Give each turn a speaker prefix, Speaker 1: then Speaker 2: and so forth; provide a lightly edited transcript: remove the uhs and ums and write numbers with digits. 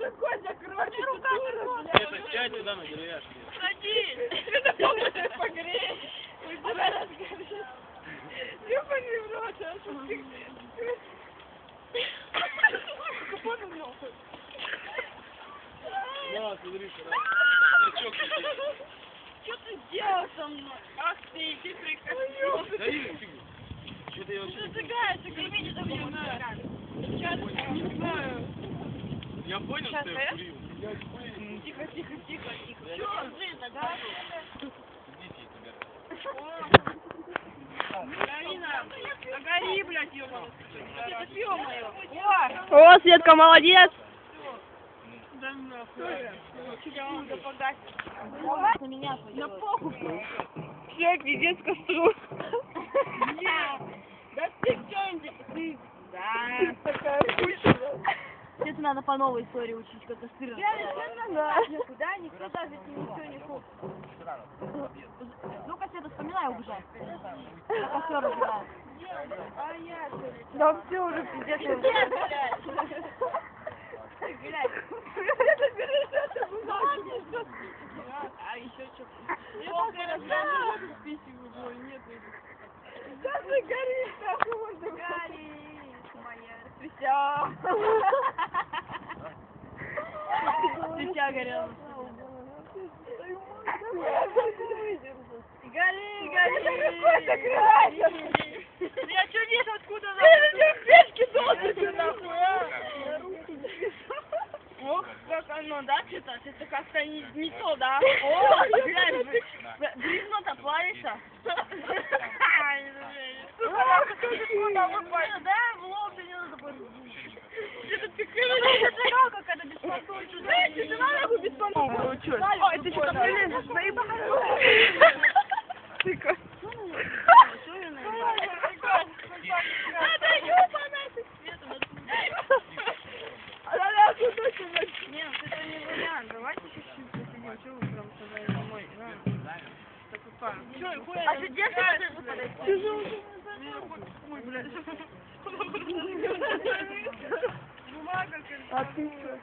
Speaker 1: рукой закройте.
Speaker 2: Это сядь туда на деревяшке.
Speaker 1: Садись. Это помощь погреть. Ой, давай расскажи. Ёбаный в рот, а что ты? Капот нахуй.
Speaker 2: На, смотри, значок.
Speaker 1: Что ты делал со мной? Ах ты, иди прекрати.
Speaker 2: Да и фигу. Что-то я вообще...
Speaker 1: Зажигается, кормите там его на. Сейчас, не знаю.
Speaker 2: Я понял, что я курил.
Speaker 1: Тихо, тихо, тихо, тихо. Что, жизнь, да?
Speaker 2: Идите, тебя.
Speaker 1: Галина, погоди, блядь, ёбаный. Это пиво моё. О!
Speaker 3: О, Светка, молодец!
Speaker 1: Да нахуй. Да погасить. На меня на похуй. Все, пиздец костру. Нет. Да ты что-нибудь, ты... Да, такая хуйня.
Speaker 3: Где-то надо по новой истории учить, как костырь.
Speaker 1: Да. Никуда, никуда, ведь ничего не хуй.
Speaker 3: Ну-ка, Света, вспоминай убежать. Как костер разбирает.
Speaker 1: А я
Speaker 3: Да все уже, пиздец.
Speaker 1: блядь. А еще что? Плохо разговаривать с писем было, нет. Да ты горишь, нахуй можно горишь, моя свеча.
Speaker 3: Свеча горела.
Speaker 1: Гори,
Speaker 3: Я что здесь откуда?
Speaker 1: Ты печки долбишь, нахуй, а? Ох, как оно, да, что-то? Это как-то не то, да? О, глянь, бревно-то плавится.
Speaker 3: Да, в лоб не надо побороть.
Speaker 1: Это пикировка какая-то беспонтовая. Знаете, ты надо беспонтовая.
Speaker 3: Ой, ты что-то, блин, заебала.
Speaker 1: Тыка.
Speaker 3: Не, ну это не вариант. Давайте чуть-чуть посидим. Чего вы прям сказали домой?
Speaker 1: А что держишься?
Speaker 3: Ой, блядь.
Speaker 1: Бумага,
Speaker 3: А ты что?